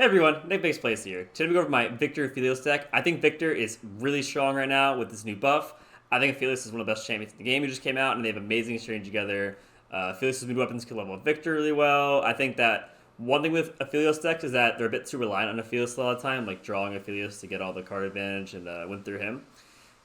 Hey everyone, NicMakesPlays here. Today we go over my Viktor Aphelios deck. I think Viktor is really strong right now with this new buff. I think Aphelios is one of the best champions in the game who just came out, and they have amazing exchange together. Aphelios' new weapons can level up Viktor really well. I think that one thing with Aphelios decks is that they're a bit too reliant on Aphelios a lot of the time, like drawing Aphelios to get all the card advantage and win through him.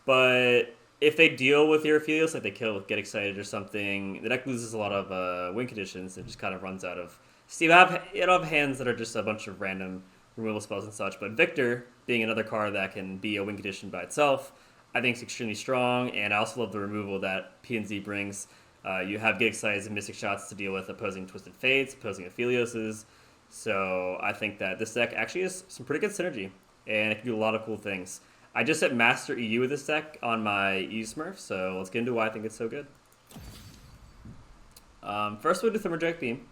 But if they deal with your Aphelios, like they kill Get Excited or something, the deck loses a lot of win conditions and just kind of runs out of Steve, it'll have hands that are just a bunch of random removal spells and such, but Viktor, being another card that can be a win condition by itself, I think is extremely strong, and I also love the removal that P&Z brings. You have Get Excited and Mystic Shots to deal with opposing Twisted Fates, opposing Aphelioses, so I think that this deck actually has some pretty good synergy, and it can do a lot of cool things. I just hit Master EU with this deck on my EU Smurf, so let's get into why I think it's so good. First we'll do Thermogenic Beam.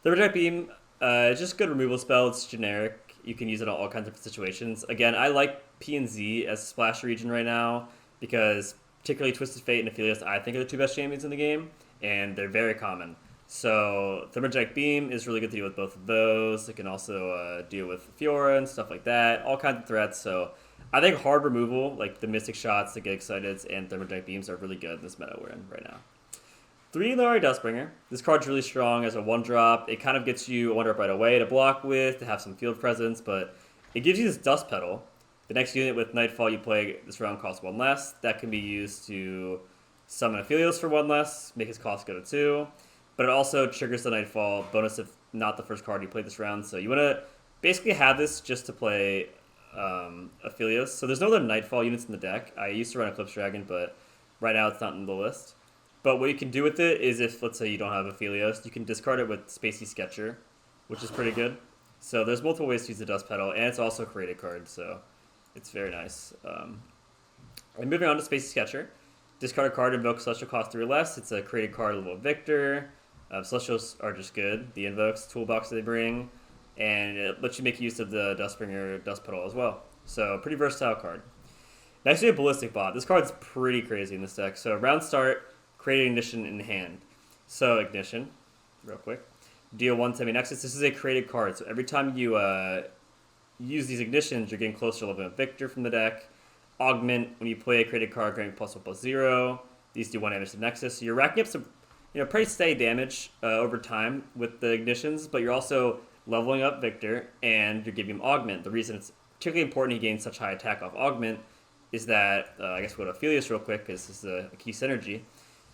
Thermogenic Beam is just a good removal spell. It's generic. You can use it on all kinds of situations. Again, I like P&Z as a splash region right now because particularly Twisted Fate and Aphelios I think are the two best champions in the game, and they're very common. So Thermogenic Beam is really good to deal with both of those. It can also deal with Fiora and stuff like that, all kinds of threats. So I think hard removal, like the Mystic Shots, the Get Excited, and Thermogenic Beams are really good in this meta we're in right now. 3 Legendary Dustbringer. This card's really strong as a 1-drop. It kind of gets you a 1-drop right away to block with, to have some field presence, but it gives you this Dust Petal. The next unit with Nightfall you play this round costs 1 less. That can be used to summon Aphelios for 1 less, make his cost go to 2. But it also triggers the Nightfall bonus if not the first card you play this round. So you want to basically have this just to play Aphelios. So there's no other Nightfall units in the deck. I used to run Eclipse Dragon, but right now it's not in the list. But what you can do with it is if, let's say, you don't have Aphelios, you can discard it with Spacey Sketcher, which is pretty good. So there's multiple ways to use the Dust Petal, and it's also a created card, so it's very nice. And moving on to Spacey Sketcher. Discard a card, invoke Celestial cost 3 or less. It's a created card level Viktor. Celestials are just good. The invokes, toolbox they bring, and it lets you make use of the Dustbringer Dust Petal as well. So pretty versatile card. Next we have Ballistic Bot. This card's pretty crazy in this deck. So round start, create Ignition in hand. So Ignition, real quick. Deal 1 Semi-Nexus. This is a created card, so every time you use these Ignitions, you're getting closer to leveling up Viktor from the deck. Augment, when you play a created card, granting +1/+0. These do 1 damage to Nexus. So you're racking up some pretty steady damage over time with the Ignitions, but you're also leveling up Viktor, and you're giving him Augment. The reason it's particularly important he gains such high attack off Augment is that, I guess we'll go to Aphelios real quick, because this is a key synergy,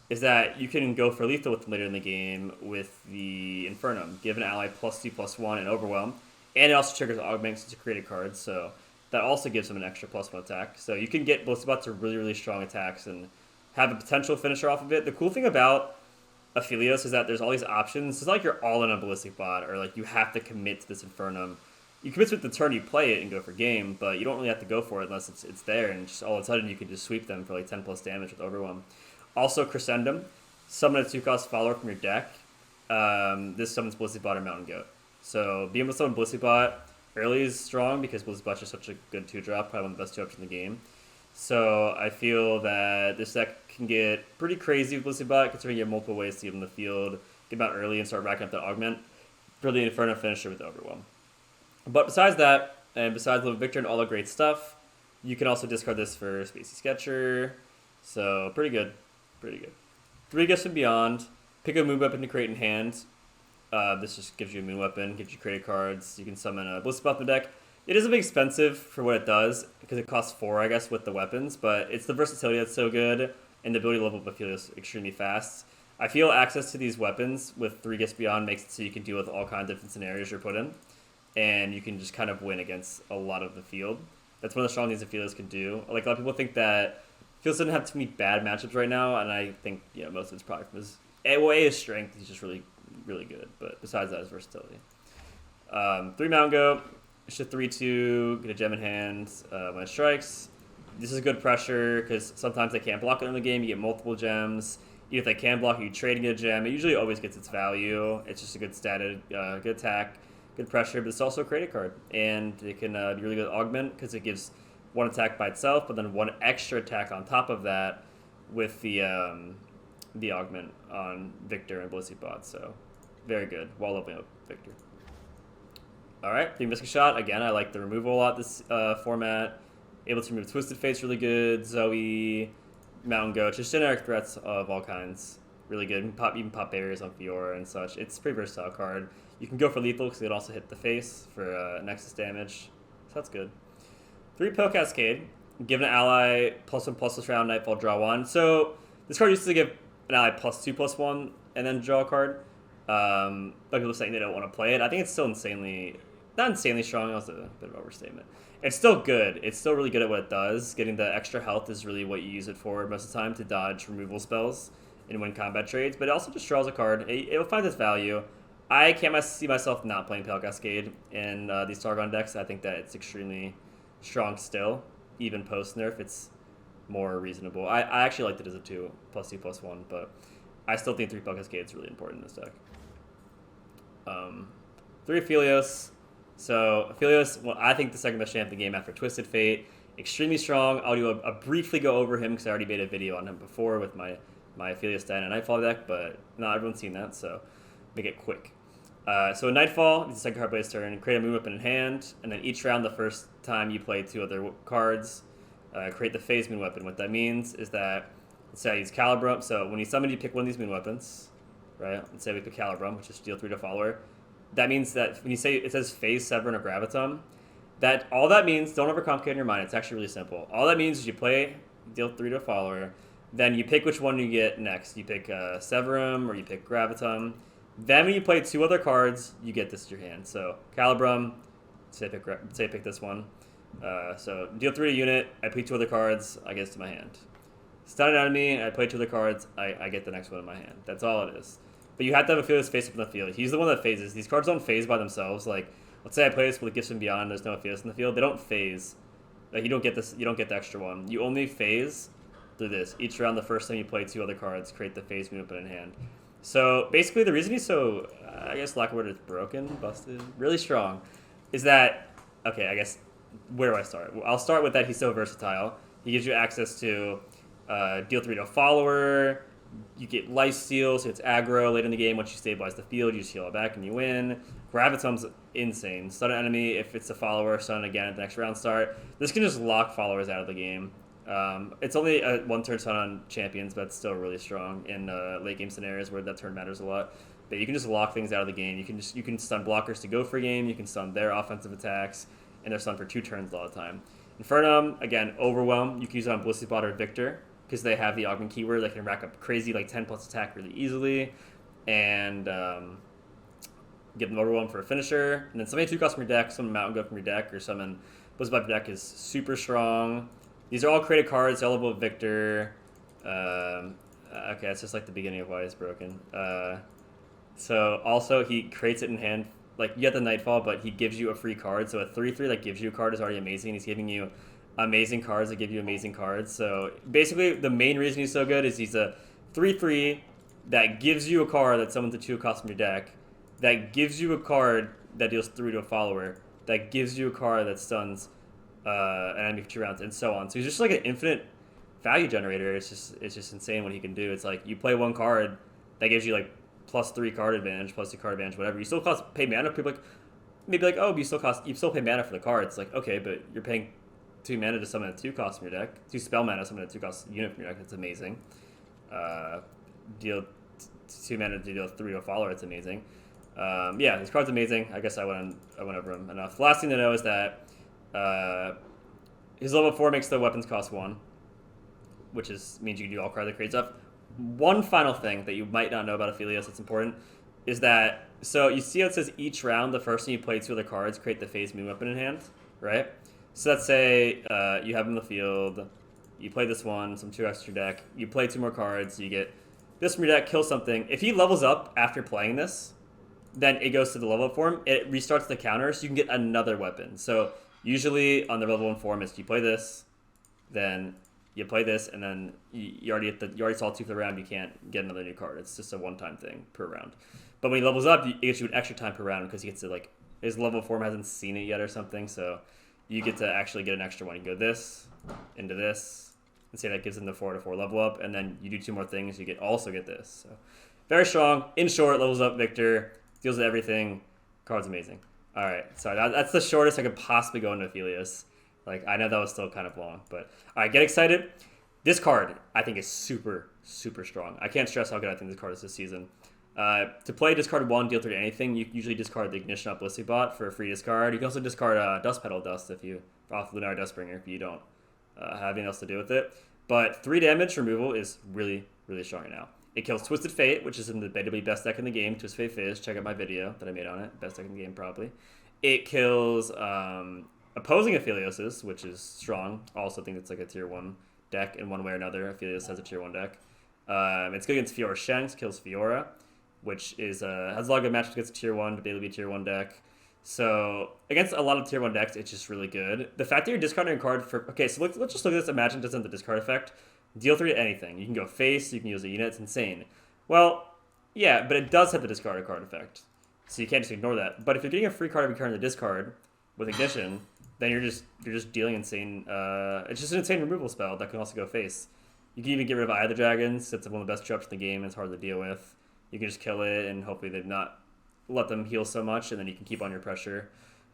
is that you can go for lethal with them later in the game with the Infernum. Give an ally +2/+1 and Overwhelm. And it also triggers Augment since it's a created card, so that also gives them an extra +1 attack. So you can get Ballistic Bot to really, really strong attacks and have a potential finisher off of it. The cool thing about Aphelios is that there's all these options. It's not like you're all in on Ballistic Bot, or like you have to commit to this Infernum. You commit to it the turn you play it and go for game, but you don't really have to go for it unless it's there, and just all of a sudden you can just sweep them for like 10+ damage with Overwhelm. Also, Crescendum, summon a 2-cost follower from your deck. This summons Ballistic Bot or Mountain Goat. So being able to summon Ballistic Bot early is strong because Ballistic Bot's just such a good 2-drop, probably one of the best 2-drops in the game. So I feel that this deck can get pretty crazy with Ballistic Bot, considering you have multiple ways to get him in the field, get him out early and start racking up that Augment. Really Inferno finisher with Overwhelm. But besides that, and besides Little Viktor and all the great stuff, you can also discard this for Spacey Sketcher. So pretty good. Pretty good. 3 Gifts and Beyond. Pick a moon weapon to create in hand. This just gives you a moon weapon, gives you created cards. You can summon a Ballistic Bot in the deck. It is a bit expensive for what it does, because it costs 4, I guess, with the weapons, but it's the versatility that's so good, and the ability to level up Aphelios extremely fast. I feel access to these weapons with 3 Gifts Beyond makes it so you can deal with all kinds of different scenarios you're put in, and you can just kind of win against a lot of the field. That's one of the strong things Aphelios can do. Like, a lot of people think that Aphelios doesn't have too many bad matchups right now, and I think most of it's probably from his his strength. He's just really, really good. But besides that, his versatility. 3 Mountain Goat. It's a 3/2. Get a gem in hand when it strikes. This is good pressure because sometimes they can't block it in the game. You get multiple gems. Even if they can block you, trade and get a gem. It usually always gets its value. It's just a good statted, good attack, good pressure. But it's also a created card, and it can be really good augment because it gives 1 attack by itself, but then 1 extra attack on top of that with the augment on Viktor and Ballistic Bot. So very good while leveling up Viktor. All right, 3 Mystic Shot. Again, I like the removal a lot this format. Able to remove Twisted Fate's really good. Zoe, Mountain Goat, just generic threats of all kinds. Really good. Even pop barriers on Fiora and such. It's a pretty versatile card. You can go for lethal because it also hit the face for Nexus damage. So that's good. 3 Pill Cascade. Give an ally +1/+1 this round, Nightfall, draw 1. So this card used to give an ally +2/+1 and then draw a card. But people are saying they don't want to play it. I think it's still insanely, not insanely strong. That was a bit of an overstatement. It's still good. It's still really good at what it does. Getting the extra health is really what you use it for most of the time to dodge removal spells and win combat trades. But it also just draws a card. It will find its value. I can't see myself not playing Pale Cascade in these Targon decks. I think that it's extremely strong still. Even post-nerf, it's more reasonable. I actually liked it as a 2/2/+1, but I still think 3 Pale Cascade is really important in this deck. 3 Aphelios. So Aphelios, well, I think the second best champ in the game after Twisted Fate. Extremely strong. I'll do a briefly go over him because I already made a video on him before with my Aphelios Diana Nightfall deck, but not everyone's seen that, so make it quick. So in Nightfall, it's the second card player's turn, create a moon weapon in hand, and then each round, the first time you play 2 other cards, create the phase moon weapon. What that means is that, let's say I use Calibrum, so when you summon, you pick one of these moon weapons, right? Let's say we pick Calibrum, which is deal 3 to follower. That means that when you say it says phase, Severin, or Gravitum, that all that means, don't overcomplicate in your mind, it's actually really simple. All that means is you play deal 3 to follower, then you pick which one you get next. You pick Severum or you pick Gravitum. Then when you play 2 other cards, you get this to your hand. So Calibrum, say pick this one. So deal 3 to unit, I play 2 other cards, I get this to my hand. Stun an enemy, I play 2 other cards, I get the next one in my hand. That's all it is. But you have to have Aphelios face up in the field. He's the one that phases. These cards don't phase by themselves. Like, let's say I play this with Gifts from Beyond, there's no Aphelios in the field. They don't phase. Like, you don't get this. You don't get the extra one. You only phase through this. Each round, the first time you play 2 other cards, create the phase moon weapon in hand. So basically, the reason he's so, I guess, lack of word is broken, busted, really strong, is that, okay, I guess, where do I start? I'll start with that he's so versatile. He gives you access to deal 3 to a follower. You get lifesteal, so it's aggro late in the game. Once you stabilize the field, you just heal it back and you win. Gravitum's insane. Stun an enemy if it's a follower, stun again at the next round start. This can just lock followers out of the game. It's only a 1-turn stun on champions, but it's still really strong in late game scenarios where that turn matters a lot. But you can just lock things out of the game. You can stun blockers to go for a game. You can stun their offensive attacks, and they're stunned for 2 turns a lot of the time. Infernum, again, Overwhelm. You can use it on Blissybot or Viktor, because they have the augment keyword that can rack up crazy like 10+ attack really easily, and give them Overwhelm for a finisher. And then summon 2 cost from your deck, summon Mountain Goat from your deck, or summon Blissybot from your deck is super strong. These are all created cards, available with Viktor. Okay, it's just like the beginning of why it's broken. So also he creates it in hand. Like, you get the Nightfall, but he gives you a free card. So a 3/3 that gives you a card is already amazing. He's giving you amazing cards that give you amazing cards. So basically, the main reason he's so good is he's a 3/3 that gives you a card that summons a 2 cost from your deck, that gives you a card that deals 3 to a follower, that gives you a card that stuns an enemy for 2 rounds, and so on. So he's just like an infinite value generator. It's just insane what he can do. It's like you play 1 card that gives you like +3 card advantage, +2 card advantage, whatever. You still pay mana. People maybe like, oh, you still pay mana for the cards. Like, okay, but you're paying 2 mana to summon a 2 cost from your deck. 2 spell mana to summon a 2 cost unit from your deck. That's amazing. Deal 2 mana to deal 3 to a follower. It's amazing. Yeah, this card's amazing. I guess I went over him enough. The last thing to know is that his level 4 makes the weapons cost 1, which means you can do all cards that create stuff. One final thing that you might not know about Aphelios that's important is that, so you see how it says each round, the first time you play 2 other cards, create the phase moon weapon in hand, right? So let's say you have him in the field, you play this one, some 2 extra deck, you play 2 more cards, you get this from your deck, kill something. If he levels up after playing this, then it goes to the level up form, it restarts the counter, so you can get another weapon. So usually on the level 1 form, is you play this, then you play this, and then you already saw 2 for the round. You can't get another new card. It's just a one-time thing per round. But when he levels up, it gets you an extra time per round because he gets to, like, his level form hasn't seen it yet or something. So you get to actually get an extra one. You go this into this, and say that gives him the 4/4 level up, and then you do 2 more things. You also get this. So very strong. In short, levels up Viktor, deals with everything. Card's amazing. All right, so that's the shortest I could possibly go into Aphelios. Like, I know that was still kind of long, but all right, get excited. This card, I think, is super, super strong. I can't stress how good I think this card is this season. To play discard 1, deal 3 to anything, you can usually discard the Ignition Up Ballistic Bot for a free discard. You can also discard Dust Petal Dust if you off Lunar Dustbringer if you don't have anything else to do with it. But 3 damage removal is really, really strong right now. It kills Twisted Fate, which is in the debatably best deck in the game. Twisted Fate Fizz. Check out my video that I made on it. Best deck in the game, probably. It kills opposing Aphelioses, which is strong. Also think it's like a tier 1 deck in one way or another. Aphelios has a tier 1 deck. It's good against Fiora Shanks, kills Fiora, which is has a lot of good matchups against tier 1, debatably tier 1 deck. So against a lot of tier 1 decks, it's just really good. The fact that you're discarding a card for... Okay, so let's just look at this. Imagine just in the discard effect. Deal 3 to anything. You can go face, you can use a unit. It's insane. Well, yeah, but it does have the discard a card effect. So you can't just ignore that. But if you're getting a free card every card in the discard with Ignition, then you're just dealing insane... it's just an insane removal spell that can also go face. You can even get rid of Eye of the Dragons. It's one of the best traps in the game. It's hard to deal with. You can just kill it, and hopefully they've not let them heal so much, and then you can keep on your pressure.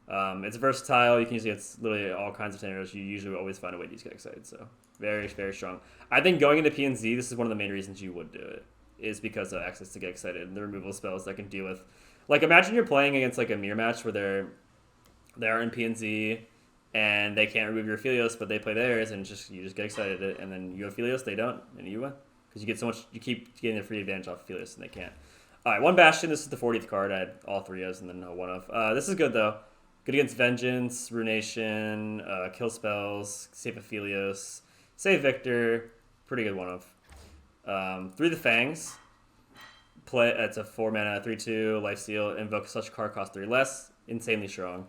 It's versatile. You can use it against literally all kinds of scenarios. You usually always find a way to get excited. So very, very strong. I think going into P&Z, this is one of the main reasons you would do it, is because of access to get excited and the removal spells that can deal with. Like, imagine you're playing against like a mirror match where they're in P&Z and they can't remove your Aphelios, but they play theirs, and you just get excited, and then you have Aphelios, they don't, and you win because you get so much. You keep getting the free advantage off Aphelios, and they can't. All right, 1 Bastion. This is the 40th card. I had all 3 as and then no 1 of. This is good though. Good against Vengeance, Ruination, kill spells, save Aphelios, save Viktor. Pretty good 1 of. 3 the Fangs. It's a 4 mana 3/2 lifesteal. Invoke such card cost 3 less. Insanely strong.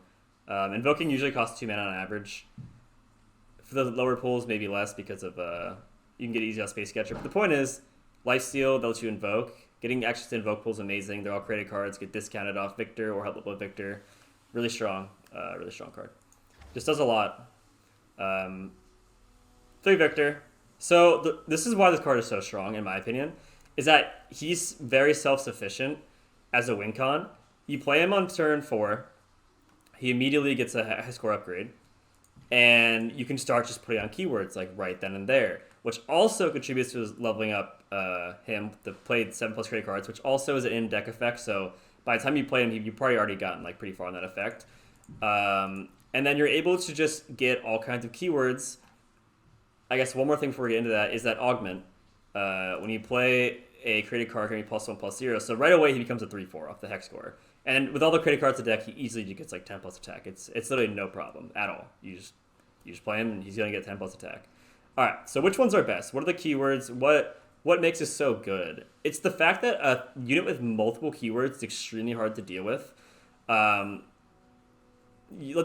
Invoking usually costs 2 mana on average. For the lower pools, maybe less because of you can get easy on Space Catcher. But the point is, lifesteal that lets you invoke. Getting access to invoke pools is amazing. They're all created cards. Get discounted off Viktor or help level Viktor. Really strong card. Just does a lot. 3 Viktor. So this is why this card is so strong, in my opinion, is that he's very self-sufficient as a win con. You play him on turn 4. He immediately gets a high score upgrade. And you can start just putting on keywords like right then and there, which also contributes to his leveling up him to play 7+ created cards, which also is an in-deck effect. So by the time you play him, you've probably already gotten like pretty far on that effect. And then you're able to just get all kinds of keywords. I guess one more thing before we get into that is that Augment. When you play a created card, can be +1/+0. So right away he becomes a 3/4 off the hex score. And with all the created cards in the deck, he easily gets like 10+ attack. It's literally no problem at all. You just play him and he's gonna get 10+ attack. All right. So which ones are best? What are the keywords? What makes this so good? It's the fact that a unit with multiple keywords is extremely hard to deal with. Let's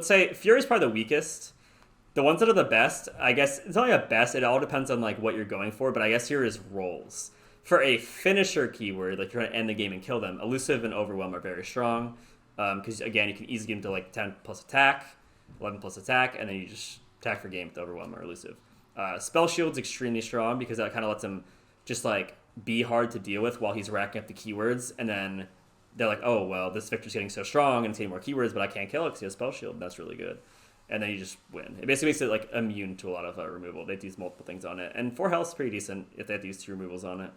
say Fury is probably the weakest. The ones that are the best, I guess, it's not like a best. It all depends on like what you're going for. But I guess here is roles. For a finisher keyword, like you're trying to end the game and kill them, Elusive and Overwhelm are very strong. Because again, you can easily get into like 10+ attack, 11+ attack, and then you just attack for game with Overwhelm or Elusive. Spell Shield's extremely strong because that kind of lets him just like be hard to deal with while he's racking up the keywords, and then they're like, oh well, this Victor's getting so strong and it's getting more keywords, but I can't kill it because he has Spell Shield. And that's really good. And then you just win. It basically makes it like immune to a lot of removal. They have to use multiple things on it, and 4 health is pretty decent if they have to use 2 removals on it.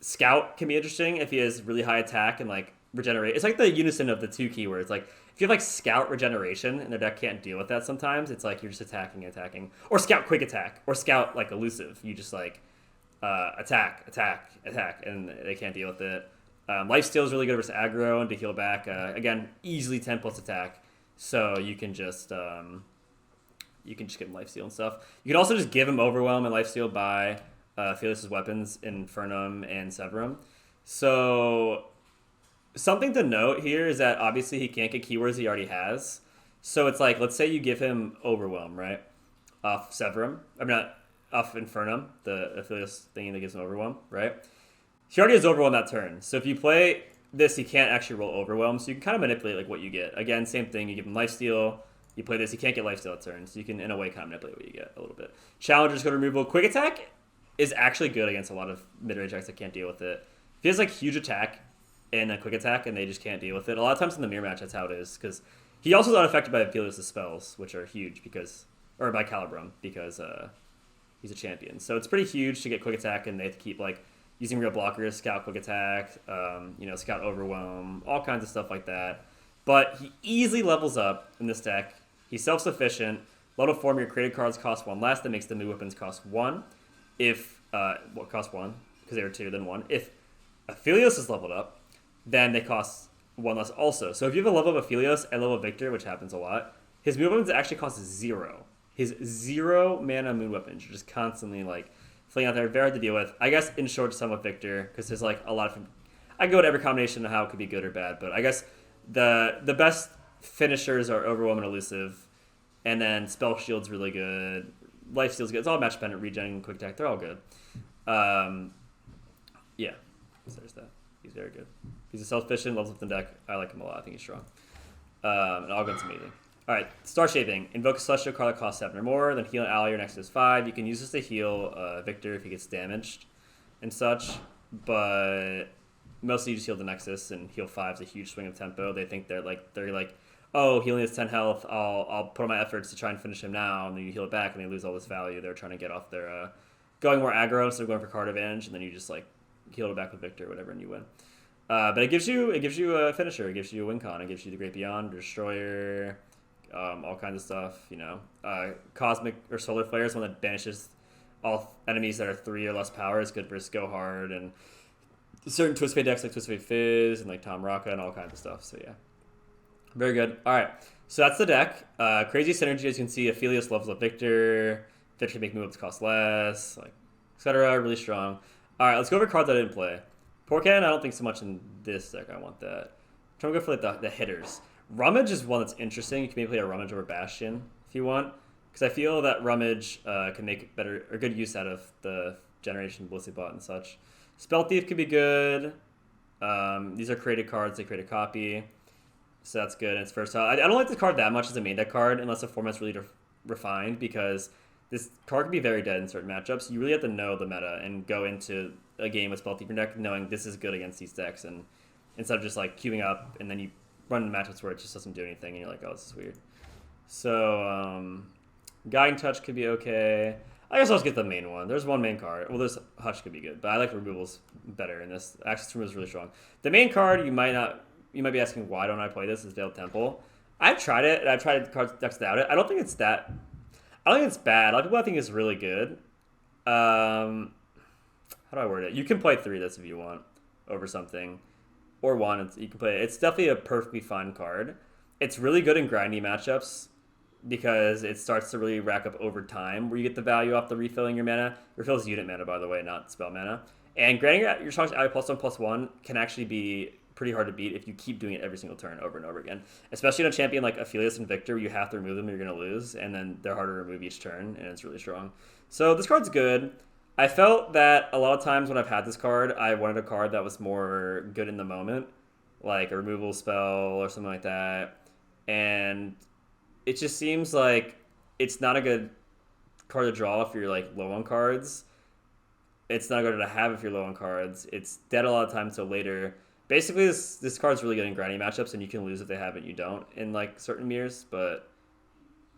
Scout can be interesting if he has really high attack and like regenerate. It's like the unison of the 2 keywords. Like if you have like Scout regeneration and their deck can't deal with that sometimes, it's like you're just attacking, or Scout quick attack, or Scout like Elusive. You just like attack, and they can't deal with it. Lifesteal is really good versus aggro and to heal back. Again, easily 10+ attack, so you can just give him lifesteal and stuff. You can also just give him Overwhelm and lifesteal by Aphelios' weapons, Infernum and Severum. So something to note here is that obviously he can't get keywords he already has. So it's like, let's say you give him Overwhelm, right? Off Severum. I mean, not off Infernum, the Aphelios thingy that gives him Overwhelm, right? He already has Overwhelm that turn. So if you play this, he can't actually roll Overwhelm. So you can kind of manipulate like what you get. Again, same thing. You give him Lifesteal. You play this, he can't get Lifesteal that turn. So you can, in a way, kind of manipulate what you get a little bit. Challenger's go to removal. Quick Attack is actually good against a lot of mid-range decks that can't deal with it. If he has like huge attack in a quick attack, and they just can't deal with it. A lot of times in the mirror match, that's how it is, because he also is unaffected by Aphelios' spells, which are huge because, or by Calibrum, because he's a champion. So it's pretty huge to get quick attack, and they have to keep like using real blockers, scout quick attack, scout overwhelm, all kinds of stuff like that. But he easily levels up in this deck. He's self-sufficient. Level 4, your created cards cost 1 less. That makes the new weapons cost 1. If cost 1 because they were 2, then 1. If Aphelios is leveled up, then they cost 1 less also. So if you have a level of Aphelios and level of Viktor, which happens a lot, his moon weapons actually cost 0. His 0 mana moon weapons are just constantly like flying out there, very hard to deal with. I guess in short, some with Viktor, because there's like a lot of. I go to every combination of how it could be good or bad, but I guess the best finishers are Overwhelm and Elusive, and then Spell Shield's really good. Life Steal's good. It's all match dependent, regen, quick attack. They're all good. Yeah, so there's that. He's very good. He's a self-sufficient, levels up the deck. I like him a lot. I think he's strong. And all good's amazing. All right, Star Shaping. Invoke a Celestial card that costs 7 or more, then heal an ally. Your next is 5. You can use this to heal Viktor if he gets damaged and such, but mostly you just heal the Nexus, and heal 5 is a huge swing of tempo. They think they're like, oh, he only has 10 health. I'll put on my efforts to try and finish him now, and then you heal it back, and they lose all this value. They're trying to get off their going more aggro, so going for card advantage, and then you just like heal it back with Viktor or whatever, and you win. But it gives you a finisher. It gives you a win con. It gives you the Great Beyond, Destroyer. All kinds of stuff, Cosmic or Solar Flare is one that banishes all enemies that are 3 or less power. Is good versus Go Hard and certain Twist Fate decks like Twist Fate Fizz and like Tom Raka and all kinds of stuff. So yeah, very good. All right, so that's the deck. Crazy synergy, as you can see. Aphelios levels up Viktor. Viktor can make moves cost less, like etc. Really strong. All right, let's go over cards I didn't play. Porcan, I don't think so much in this deck. I want that. I'm trying to go for like the hitters. Rummage is one that's interesting. You can maybe play a Rummage over Bastion if you want, because I feel that Rummage can make better or good use out of the Generation Ballistic Bot and such. Spell Thief could be good. These are created cards. They create a copy, so that's good. It's versatile. I don't like this card that much as a main deck card unless the format's really refined, because this card can be very dead in certain matchups. You really have to know the meta and go into a game with Spell Thief in your deck knowing this is good against these decks, and instead of just like queuing up and then you run matchups where it just doesn't do anything and you're like, oh, this is weird. So Guiding Touch could be okay. I guess I'll just get the main one. There's one main card. Well, there's Hutch could be good, but I like removals better in this. Access removal is really strong. The main card, you might be asking, why don't I play this, is Veiled Temple. I've tried it, and I've tried cards decks without it. I don't think it's bad. A lot of people I think it's really good. How do I word it? You can play 3 of this if you want over something. Or 1, you can play it. It's definitely a perfectly fine card. It's really good in grindy matchups because it starts to really rack up over time, where you get the value off the refilling your mana. Refills unit mana, by the way, not spell mana. And granting your charge ally +1/+1 can actually be pretty hard to beat if you keep doing it every single turn over and over again. Especially in a champion like Aphelios and Viktor, where you have to remove them or you're going to lose, and then they're harder to remove each turn, and it's really strong. So this card's good. I felt that a lot of times when I've had this card, I wanted a card that was more good in the moment, like a removal spell or something like that. And it just seems like it's not a good card to draw if you're like low on cards. It's not good to have if you're low on cards. It's dead a lot of times, so later. Basically, this card's really good in grinding matchups, and you can lose if they have it, you don't in like certain mirrors. But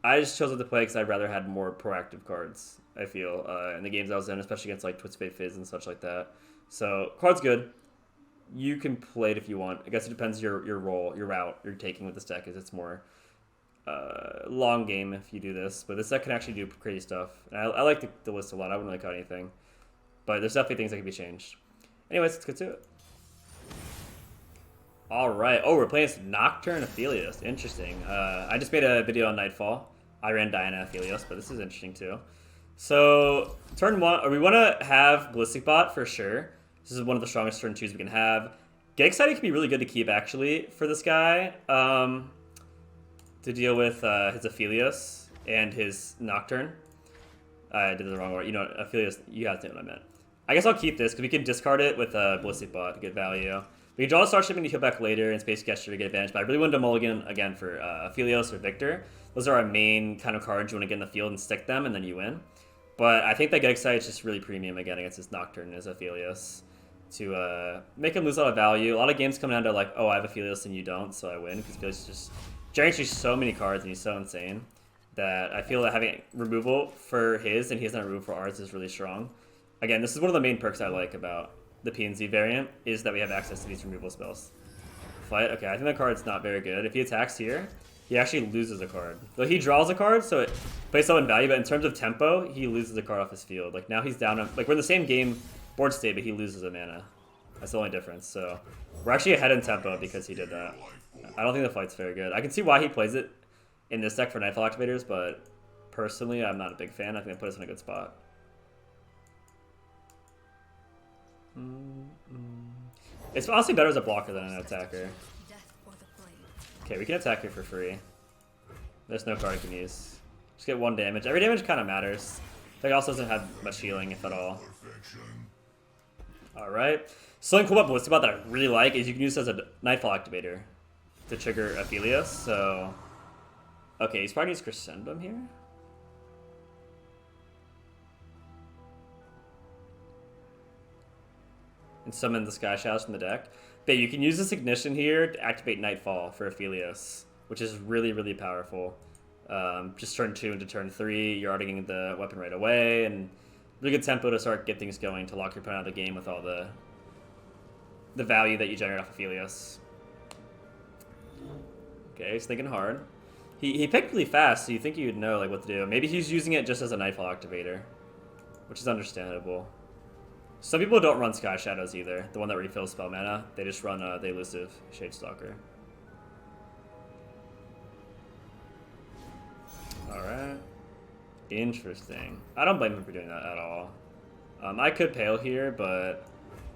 I just chose it to play because I'd rather had more proactive cards, I feel, in the games I was in, especially against like Twist Fate Fizz and such like that. So card's good. You can play it if you want. I guess it depends your role, your route you're taking with this deck. Is it's more long game if you do this, but this deck can actually do crazy stuff. And I like the list a lot. I wouldn't really cut anything, but there's definitely things that can be changed. Anyways, let's get to it. All right. Oh, we're playing this Nocturne Aphelios. Interesting. I just made a video on Nightfall. I ran Diana Aphelios, but this is interesting too. So turn 1, we want to have Ballistic Bot for sure. This is one of the strongest turn 2s we can have. Get Excited can be really good to keep actually for this guy, to deal with his Aphelios and his Nocturne. I did the wrong word. Aphelios, you guys know what I meant. I guess I'll keep this because we can discard it with Ballistic Bot to get value. We can draw a Star Shipment to heal back later and Space Gesture to get advantage, but I really wanted to mulligan again for Aphelios or Viktor. Those are our main kind of cards you want to get in the field and stick them, and then you win. But I think that Get Excited is just really premium again against this Nocturne as Aphelios. to make him lose a lot of value. A lot of games come down to like, oh, I have Aphelios and you don't, so I win, because Aphelios is just generates so many cards and he's so insane that I feel that having removal for his and he hasn't removal for ours is really strong. Again, this is one of the main perks I like about the P&Z variant, is that we have access to these removal spells. Fight, okay, I think that card's not very good. If he attacks here, he actually loses a card. Though he draws a card, so it plays some in value, but in terms of tempo, he loses a card off his field. Like now he's down, like we're in the same game board state, but he loses a mana. That's the only difference. So we're actually ahead in tempo because he did that. I don't think the fight's very good. I can see why he plays it in this deck for Nightfall activators, but personally, I'm not a big fan. I think it puts us in a good spot. It's honestly better as a blocker than an attacker. Okay, we can attack here for free. There's no card I can use. Just get 1 damage. Every damage kind of matters. It also doesn't have much healing, if at all. Alright. Something cool about Ballistic Bot that I really like is you can use it as a Nightfall activator to trigger Aphelios, so... Okay, he's probably needs Crescendum here. And summon the Sky Shadows from the deck. But you can use this Ignition here to activate Nightfall for Aphelios, which is really, really powerful. Just turn 2 into turn 3, you're already getting the weapon right away, and really good tempo to start get things going to lock your opponent out of the game with all the value that you generate off Aphelios. Okay, he's thinking hard. He picked really fast, so you think you'd know like what to do. Maybe he's using it just as a Nightfall activator, which is understandable. Some people don't run Sky Shadows either, the one that refills spell mana. They just run the elusive Shadestalker. Alright. Interesting. I don't blame him for doing that at all. I could Pale here, but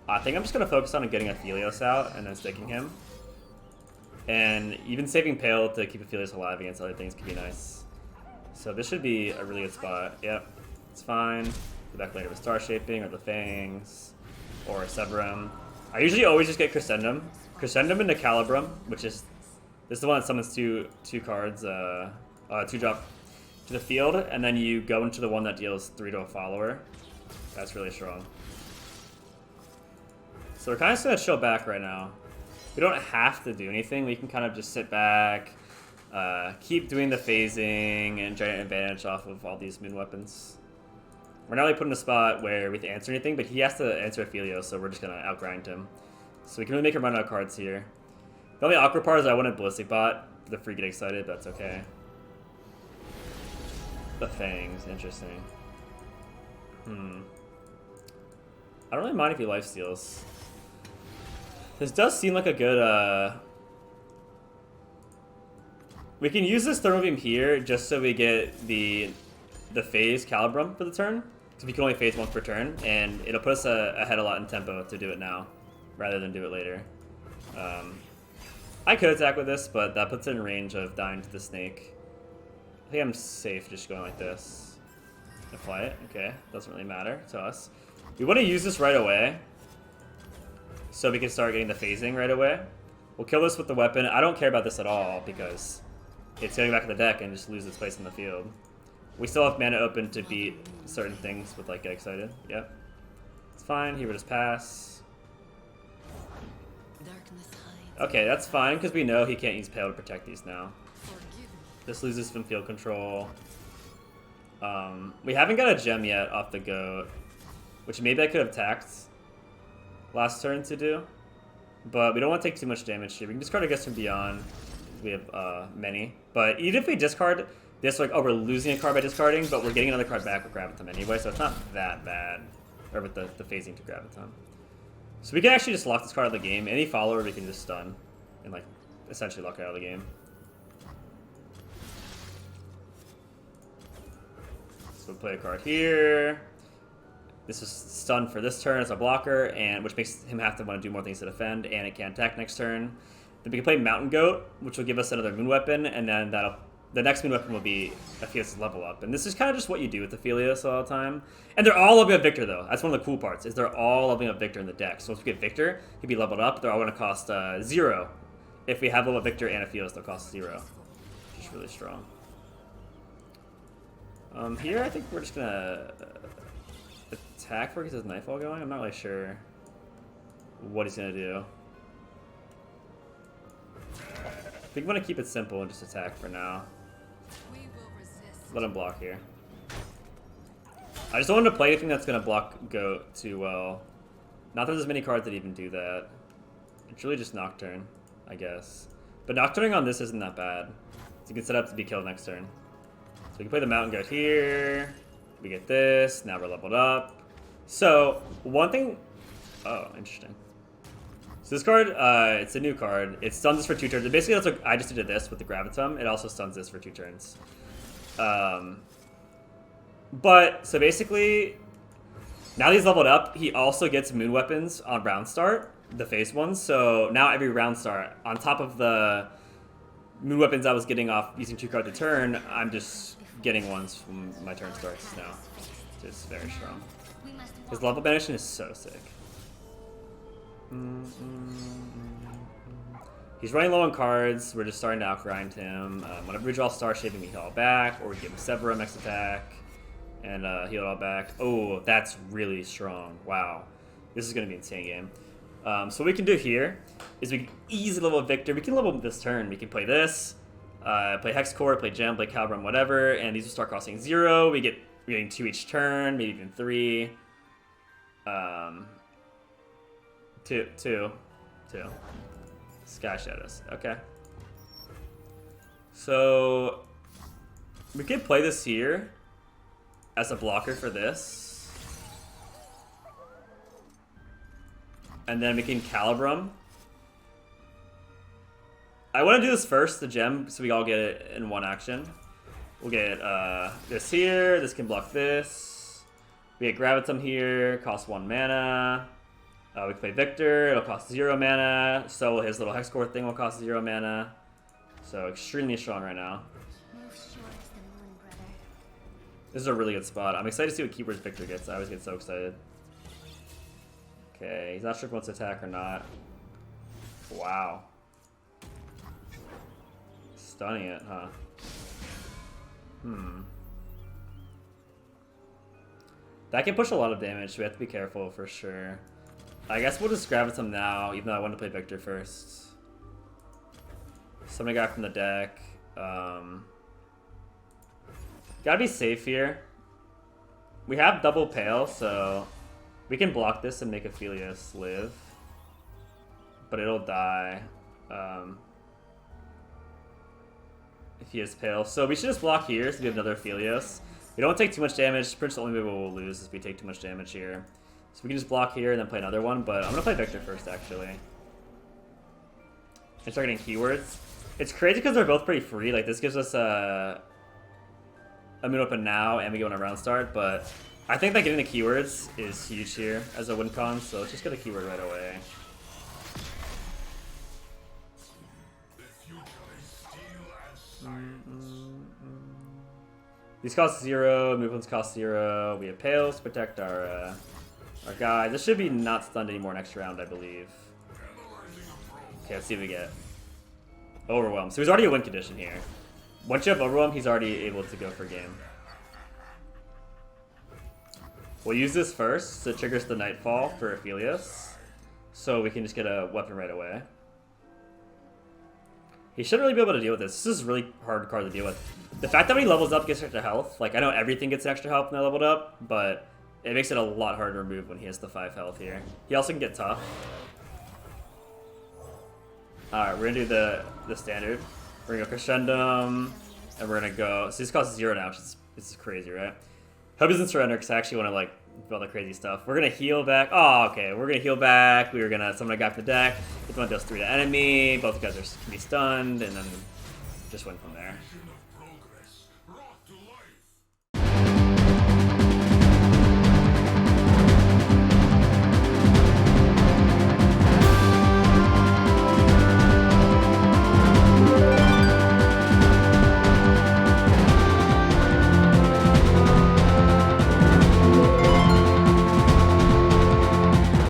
I think I'm just going to focus on getting Aphelios out and then sticking him. And even saving Pale to keep Aphelios alive against other things could be nice. So this should be a really good spot. Yep, it's fine. Go back later with Star Shaping or the Fangs or Severum. I usually always just get Crescendum. Crescendum into Calibrum, which is... This is the one that summons two cards, 2-drop to the field, and then you go into the one that deals 3 to a follower. That's really strong. So we're kind of just going to chill back right now. We don't have to do anything. We can kind of just sit back, keep doing the phasing, and try to advantage off of all these moon weapons. We're not really put in a spot where we have to answer anything, but he has to answer Aphelios, so we're just going to outgrind him. So we can really make him run out of cards here. The only awkward part is I wanted Ballistic Bot for the free get excited, but that's okay. The Fangs, interesting. I don't really mind if he lifesteals. This does seem like a good, We can use this Thermal Beam here just so we get the phase Calibrum for the turn. Because we can only phase once per turn, and it'll put us ahead a lot in tempo to do it now, rather than do it later. I could attack with this, but that puts it in range of dying to the snake. I think I'm safe just going like this. Apply it, okay, doesn't really matter to us. We want to use this right away, so we can start getting the phasing right away. We'll kill this with the weapon. I don't care about this at all, because it's getting back in the deck and just lose its place in the field. We still have mana open to beat certain things with like Get Excited. Yep. It's fine, he would just pass. Okay, that's fine, because we know he can't use Pale to protect these now. This loses from field control. We haven't got a gem yet off the goat, which maybe I could have attacked last turn to do. But we don't want to take too much damage here. We can discard Against from Beyond. We have many. But even if we discard this, like, oh, we're losing a card by discarding, but we're getting another card back with Graviton anyway, so it's not that bad. Or with the phasing to Graviton. So we can actually just lock this card out of the game. Any follower we can just stun and, like, essentially lock it out of the game. So we'll play a card here. This is stun for this turn as a blocker, and which makes him have to want to do more things to defend, and it can't attack next turn. Then we can play Mountain Goat, which will give us another moon weapon, and then the next moon weapon will be Aphelios' level up. And this is kind of just what you do with Aphelios all the time. And they're all leveling up Viktor, though. That's one of the cool parts, is they're all leveling up Viktor in the deck. So once we get Viktor, he'll be leveled up. They're all going to cost 0. If we have level up Viktor and Aphelios, they'll cost 0. Which is really strong. Here, I think we're just going to attack for because there's Nightfall going. I'm not really sure. what he's gonna do. I think I'm gonna keep it simple and just attack for now. Let him block here. I just don't want to play anything that's gonna block Goat too well. Not that there's many cards that even do that. It's really just Nocturne, I guess. But Nocturning on this isn't that bad. So you can set up to be killed next turn. So we can play the Mountain Goat here. We get this. Now we're leveled up. So one thing. Oh, interesting. So this card, it's a new card. It stuns this for 2 turns. And basically, that's what I just did this with the Gravitum. It also stuns this for 2 turns. But so basically, now that he's leveled up, he also gets Moon Weapons on round start, the phase ones. So now every round start, on top of the Moon Weapons I was getting off using 2 cards a turn, I'm just getting ones when my turn starts now. It's very strong. His level banishing is so sick. He's running low on cards. We're just starting to outgrind him. Whenever we draw Star Shaping, we heal all back, or we give him Severa next attack, and heal it all back. Oh, that's really strong. Wow. This is going to be an insane game. So what we can do here is we can easily level Viktor. We can level him this turn. We can play this, play Hex Core, play Gem, play Calibrum, whatever, and these will start costing 0. We're getting 2 each turn, maybe even 3. 2. Sky Shadows. Okay. So we could play this here as a blocker for this. And then we can Calibrum. I want to do this first, the gem, so we all get it in one action. We'll get this here. This can block this. We get Gravitum here. Costs 1 mana. We can play Viktor, it'll cost 0 mana, so his little Hex Core thing will cost 0 mana. So extremely strong right now. This is a really good spot. I'm excited to see what keywords Viktor gets. I always get so excited. Okay, he's not sure if he wants to attack or not. Wow. Stunning it, huh? That can push a lot of damage, so we have to be careful for sure. I guess we'll just Gravitum now, even though I want to play Viktor first. Summon a guy from the deck. Gotta be safe here. We have double Pale, so we can block this and make Aphelios live. But it'll die if he is Pale. So we should just block here so we have another Aphelios. We don't take too much damage. Pretty much the only way we'll lose is if we take too much damage here. So we can just block here and then play another one, but I'm going to play Viktor first, actually. And start getting keywords. It's crazy because they're both pretty free. Like, this gives us a Moon Weapon now, and we go on a round start, but I think that getting the keywords is huge here as a win con, so let's just get a keyword right away. These cost 0, movements cost 0. We have Pales to protect our guy. This should be not stunned anymore next round, I believe. Okay, let's see what we get. Overwhelm. So he's already a win condition here. Once you have Overwhelm, he's already able to go for game. We'll use this first, so it triggers the Nightfall for Aphelios. So we can just get a weapon right away. He shouldn't really be able to deal with this. This is a really hard card to deal with. The fact that when he levels up, gets extra health. Like, I know everything gets extra health when they're leveled up, but it makes it a lot harder to remove when he has the 5 health here. He also can get tough. Alright, we're gonna do the standard. We're gonna go Crescendum, and we're gonna go... So this costs 0 now, which is crazy, right? Hope he doesn't surrender, because I actually want to, like, do all the crazy stuff. We're gonna heal back. Oh, okay. We're gonna heal back. We were gonna summon a guy from the deck. If one does 3 to enemy, both guys can be stunned, and then just win from there.